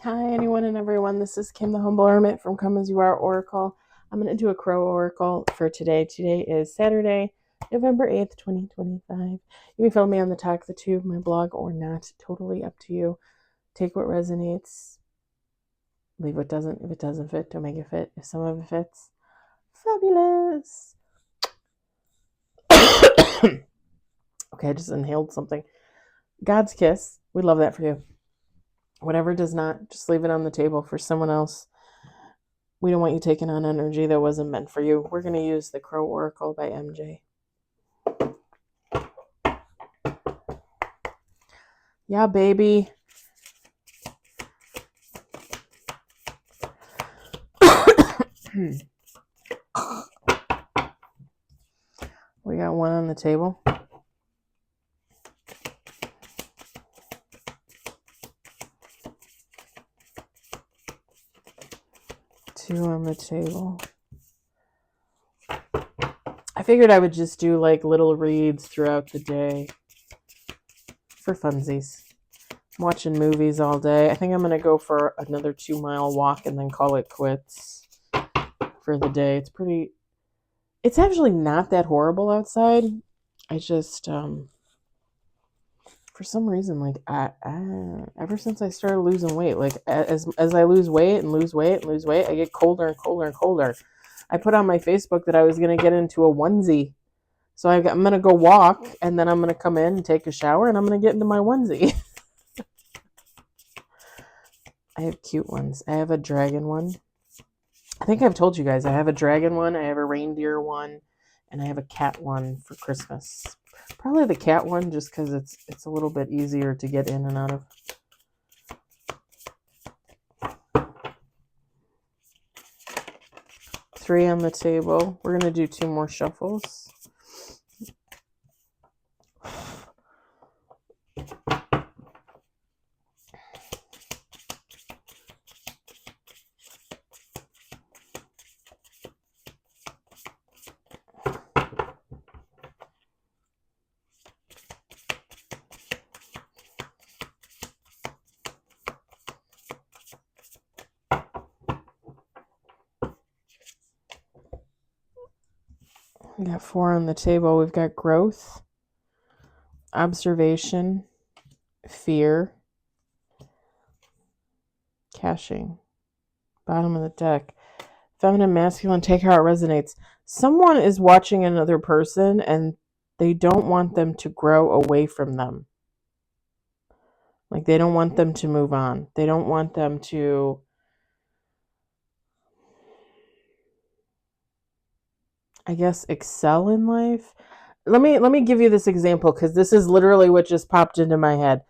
Hi, anyone and everyone. This is Kim, the Humble Hermit from Come As You Are Oracle. I'm going to do a crow oracle for today. Today is Saturday, November 8th, 2025. You can follow me on the Talk the Tube, my blog, or not. Totally up to you. Take what resonates. Leave what doesn't. If it doesn't fit, don't make it fit. If some of it fits, fabulous. Okay, I just inhaled something. God's kiss. We love that for you. Whatever does not, just leave it on the table for someone else. We don't want you taking on energy that wasn't meant for you. We're going to use the Crow Oracle by MJ. Yeah, baby. We got one on the table. Two on the table. I figured I would just do like little reads throughout the day for funsies. I'm watching movies all day. I think I'm going to go for another 2-mile walk and then call it quits for the day. It's actually not that horrible outside. I just, for some reason, like ever since I started losing weight, like as I lose weight and lose weight and lose weight, I get colder and colder and colder. I put on my Facebook that I was going to get into a onesie. So I'm going to go walk, and then I'm going to come in and take a shower, and I'm going to get into my onesie. I have cute ones. I have a dragon one. I think I've told you guys, I have a dragon one, I have a reindeer one, and I have a cat one for Christmas. Probably the cat one, just because it's a little bit easier to get in and out of. Three on the table. We're going to do 2 more shuffles. We got 4 on the table. We've got growth, observation, fear, caching. Bottom of the deck. Feminine, masculine, take how it resonates. Someone is watching another person and they don't want them to grow away from them. Like they don't want them to move on. They don't want them to excel in life. Let me give you this example because this is literally what just popped into my head.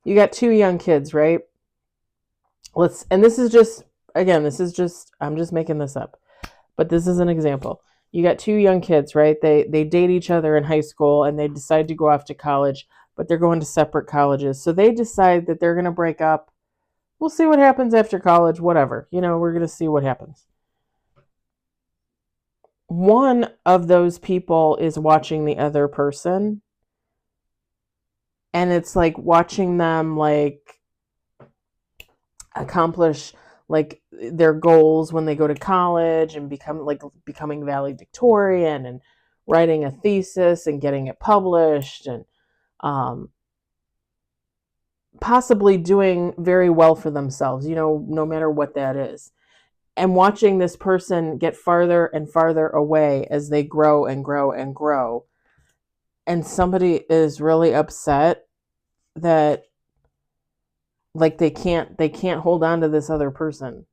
You got 2 young kids, right? This is just I'm just making this up. But this is an example. You got 2 young kids, right? They date each other in high school and they decide to go off to college, but they're going to separate colleges. So they decide that they're going to break up. We'll see what happens after college, whatever. We're going to see what happens. One of those people is watching the other person, and it's like watching them like accomplish like their goals when they go to college and becoming valedictorian and writing a thesis and getting it published and possibly doing very well for themselves, no matter what that is. And watching this person get farther and farther away as they grow and grow and grow. And somebody is really upset that like they can't hold on to this other person.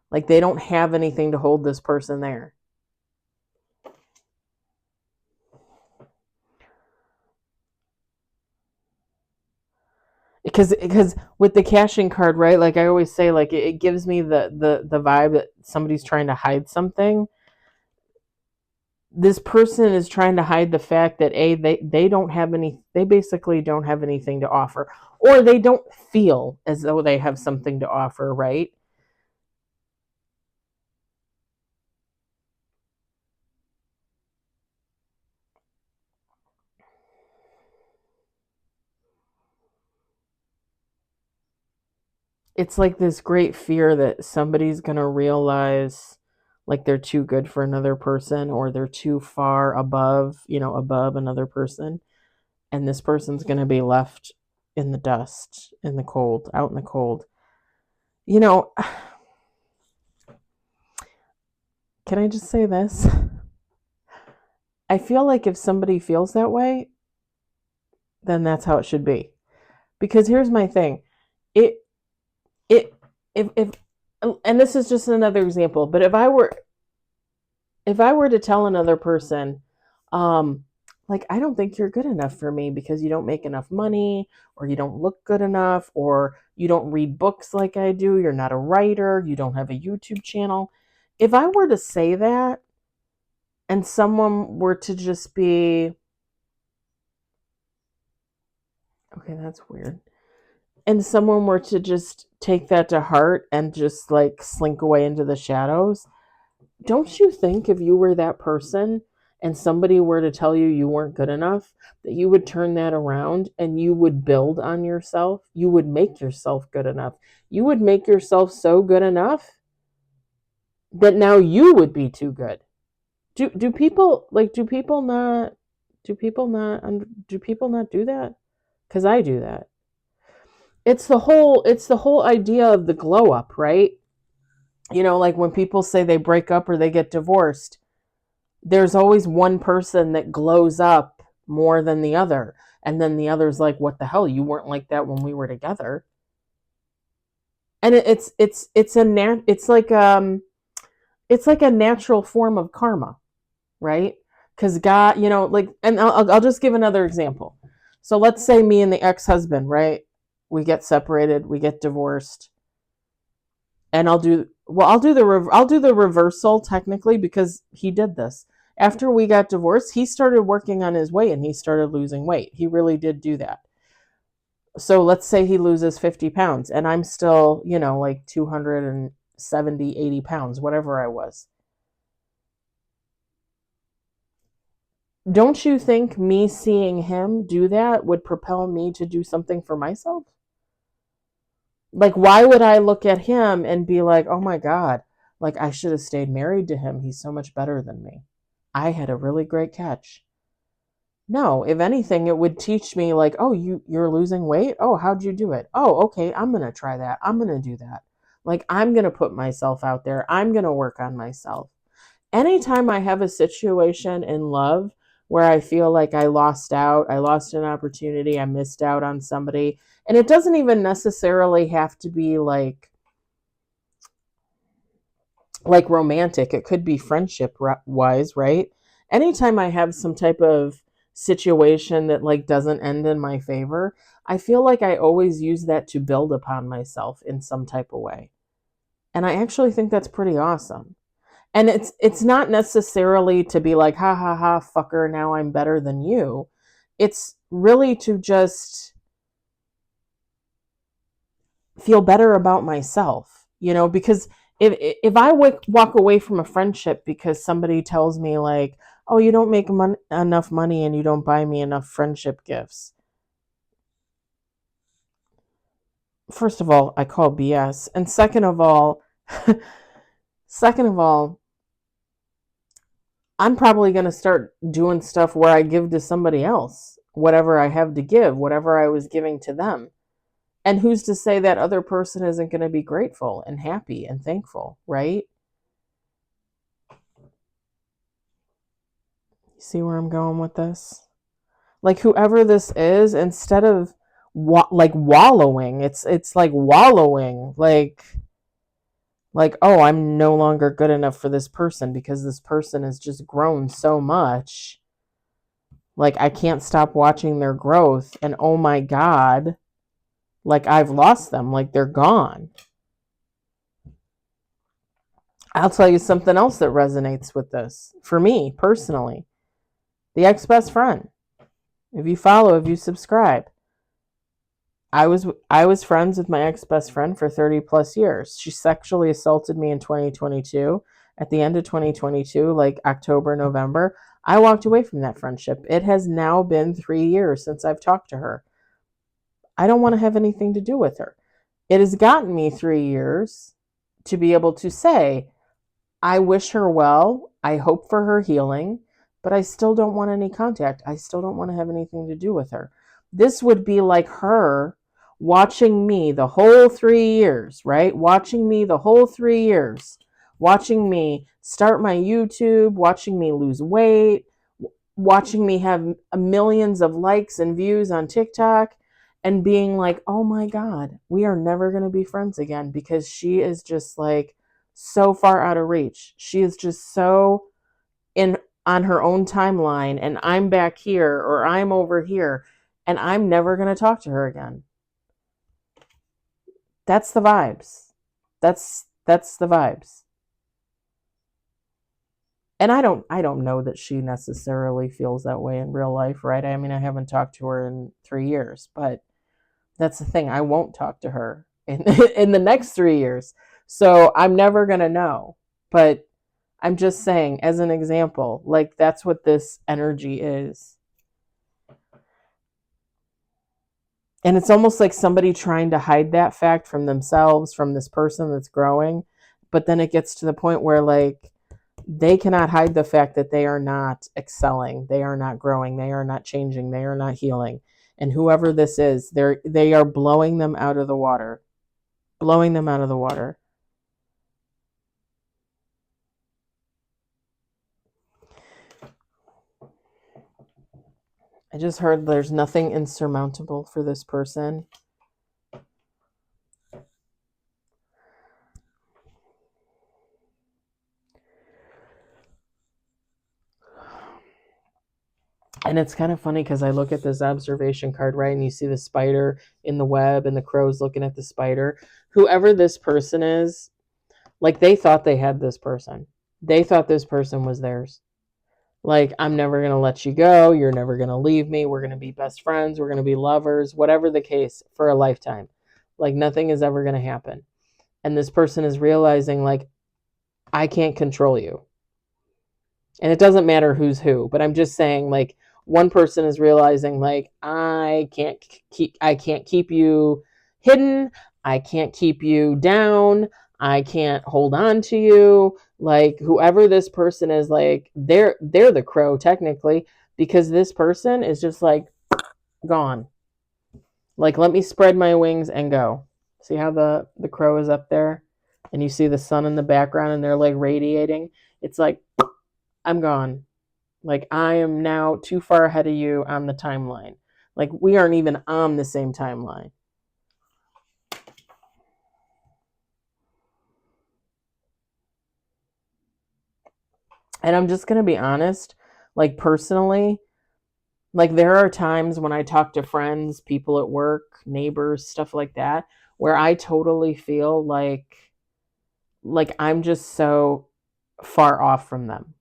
Like they don't have anything to hold this person there. Because with the caching card, right? Like I always say, like it gives me the vibe that somebody's trying to hide something. This person is trying to hide the fact that they don't have they basically don't have anything to offer, or they don't feel as though they have something to offer, right? it's like this great fear that somebody's going to realize like they're too good for another person, or they're too far above, above another person. And this person's going to be left in the dust, in the cold, out in the cold. You know, can I just say this? I feel like if somebody feels that way, then that's how it should be. Because here's my thing. It it if and this is just another example, but if I were to tell another person, like, I don't think you're good enough for me because you don't make enough money, or you don't look good enough, or you don't read books like I do, you're not a writer, you don't have a YouTube channel. If I were to say that and someone were to just be, okay, that's weird. And someone were to just take that to heart and just like slink away into the shadows, don't you think if you were that person and somebody were to tell you you weren't good enough, that you would turn that around and you would build on yourself? You would make yourself good enough. You would make yourself so good enough that now you would be too good. Do people like do people not do that? Cuz I do that. It's the whole idea of the glow up, right? Like when people say they break up or they get divorced, there's always one person that glows up more than the other. And then the other's like, what the hell? You weren't like that when we were together. And it's like a natural form of karma, right? Because God, like, and I'll just give another example. So let's say me and the ex-husband, right? We get separated, we get divorced, and I'll do the reversal technically, because he did this. After we got divorced, he started working on his weight and he started losing weight. He really did do that. So let's say he loses 50 pounds and I'm still, like 270, 80 pounds, whatever I was. Don't you think me seeing him do that would propel me to do something for myself? Like, why would I look at him and be like, oh my God, like I should have stayed married to him. He's so much better than me. I had a really great catch. No, if anything, it would teach me like, oh, you're losing weight? Oh, how'd you do it? Oh, okay, I'm gonna try that. I'm gonna do that. Like, I'm gonna put myself out there. I'm gonna work on myself. Anytime I have a situation in love where I feel like I lost out, I lost an opportunity, I missed out on somebody, and it doesn't even necessarily have to be like romantic. It could be friendship wise, right? Anytime I have some type of situation that like doesn't end in my favor, I feel like I always use that to build upon myself in some type of way. And I actually think that's pretty awesome. And it's not necessarily to be like, ha ha ha, fucker, now I'm better than you. It's really to just feel better about myself, because if I walk away from a friendship because somebody tells me like, oh, you don't make enough money and you don't buy me enough friendship gifts. First of all, I call BS. And second of all, I'm probably going to start doing stuff where I give to somebody else whatever I have to give, whatever I was giving to them. And who's to say that other person isn't going to be grateful and happy and thankful, right? You see where I'm going with this? Like, whoever this is, instead of like wallowing, it's like wallowing, like, oh, I'm no longer good enough for this person because this person has just grown so much. Like, I can't stop watching their growth, and oh my God, like I've lost them, like they're gone. I'll tell you something else that resonates with this for me personally. The ex-best friend. If you subscribe. I was friends with my ex-best friend for 30 plus years. She sexually assaulted me in 2022. At the end of 2022, like October, November, I walked away from that friendship. It has now been 3 years since I've talked to her. I don't want to have anything to do with her. It has gotten me 3 years to be able to say, I wish her well. I hope for her healing, but I still don't want any contact. I still don't want to have anything to do with her. This would be like her watching me the whole 3 years, right? Watching me the whole 3 years, watching me start my YouTube, watching me lose weight, watching me have millions of likes and views on TikTok, and being like, oh my God, we are never going to be friends again because she is just like so far out of reach. She is just so in on her own timeline, and I'm back here or I'm over here, and I'm never going to talk to her again. That's the vibes. That's the vibes. And I don't know that she necessarily feels that way in real life, right? I mean, I haven't talked to her in 3 years, but that's the thing. I won't talk to her in in the next 3 years. So I'm never gonna know. But I'm just saying, as an example, like that's what this energy is. And it's almost like somebody trying to hide that fact from themselves, from this person that's growing. But then it gets to the point where like they cannot hide the fact that they are not excelling, they are not growing, they are not changing, they are not healing. And whoever this is, they are blowing them out of the water. Blowing them out of the water. I just heard there's nothing insurmountable for this person. And it's kind of funny because I look at this observation card, right? And you see the spider in the web and the crow's looking at the spider. Whoever this person is, like they thought they had this person. They thought this person was theirs. Like, I'm never going to let you go. You're never going to leave me. We're going to be best friends. We're going to be lovers, whatever the case, for a lifetime. Like, nothing is ever going to happen. And this person is realizing, like, I can't control you. And it doesn't matter who's who, but I'm just saying, like, one person is realizing, like, I can't keep you hidden. I can't keep you down. I can't hold on to you. Like, whoever this person is, like, they're the crow technically, because this person is just like gone. Like, let me spread my wings and go. See how the crow is up there, and you see the sun in the background, and they're like radiating. It's like, I'm gone. Like, I am now too far ahead of you on the timeline. Like, we aren't even on the same timeline. And I'm just going to be honest, like, personally, like, there are times when I talk to friends, people at work, neighbors, stuff like that, where I totally feel like I'm just so far off from them.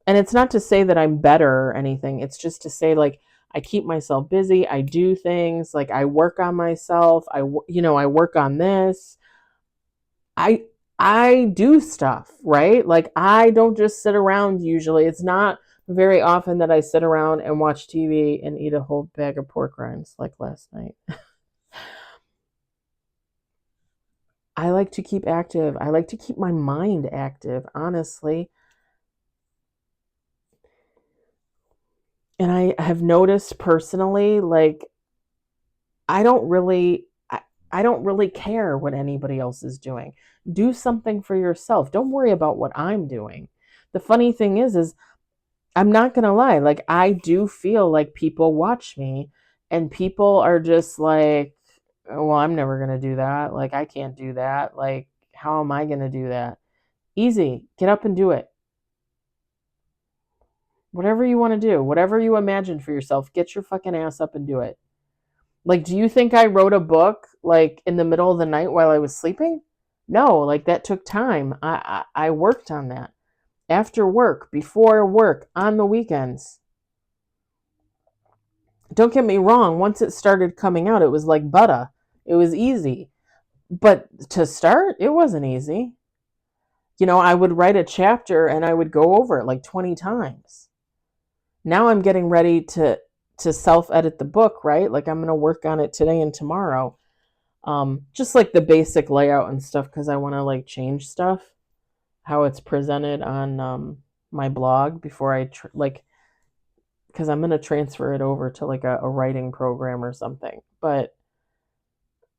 And it's not to say that I'm better or anything. It's just to say, like, I keep myself busy. I do things, like I work on myself. I work on this. I I do stuff, right? Like, I don't just sit around usually. It's not very often that I sit around and watch TV and eat a whole bag of pork rinds like last night. I like to keep active. I like to keep my mind active, honestly. And I have noticed personally, like, I don't really I don't really care what anybody else is doing. Do something for yourself. Don't worry about what I'm doing. The funny thing is I'm not going to lie, like I do feel like people watch me and people are just like, "Oh, well, I'm never going to do that. Like, I can't do that. Like, how am I going to do that?" Easy. Get up and do it. Whatever you want to do, whatever you imagine for yourself, get your fucking ass up and do it. Like, do you think I wrote a book like in the middle of the night while I was sleeping? No, like that took time. I worked on that after work, before work, on the weekends. Don't get me wrong. Once it started coming out, it was like butter. It was easy, but to start, it wasn't easy. I would write a chapter and I would go over it like 20 times. Now I'm getting ready to self edit the book, right? Like, I'm going to work on it today and tomorrow. Just like the basic layout and stuff, because I want to like change stuff, how it's presented on my blog before I like, because I'm going to transfer it over to like a writing program or something. But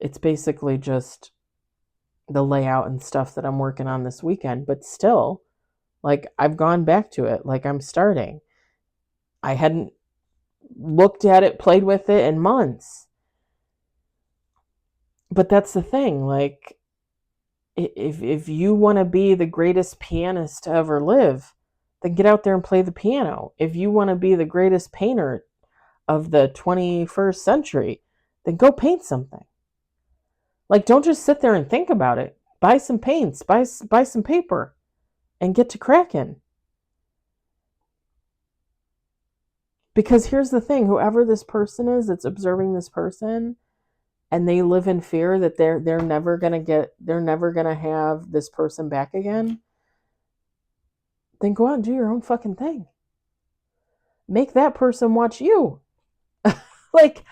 it's basically just the layout and stuff that I'm working on this weekend. But still, like, I've gone back to it. Like, I'm starting. I hadn't looked at it, played with it in months. But that's the thing. Like, if you want to be the greatest pianist to ever live, then get out there and play the piano. If you want to be the greatest painter of the 21st century, then go paint something. Like, don't just sit there and think about it. Buy some paints, buy some paper, and get to cracking. Because here's the thing, whoever this person is that's observing this person, and they live in fear that they're never gonna have this person back again, then go out and do your own fucking thing. Make that person watch you. Like,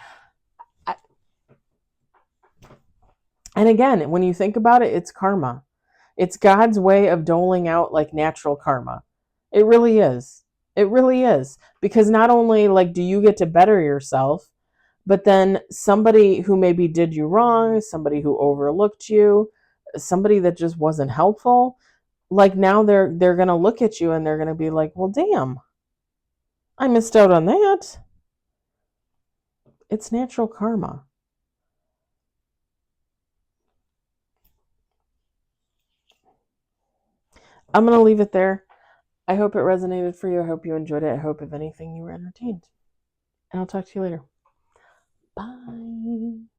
and again, when you think about it, it's karma. It's God's way of doling out like natural karma. It really is. It really is. Because not only like do you get to better yourself, but then somebody who maybe did you wrong, somebody who overlooked you, somebody that just wasn't helpful, like now they're going to look at you and they're going to be like, "Well, damn. I missed out on that." It's natural karma. I'm going to leave it there. I hope it resonated for you. I hope you enjoyed it. I hope, if anything, you were entertained. And I'll talk to you later. Bye.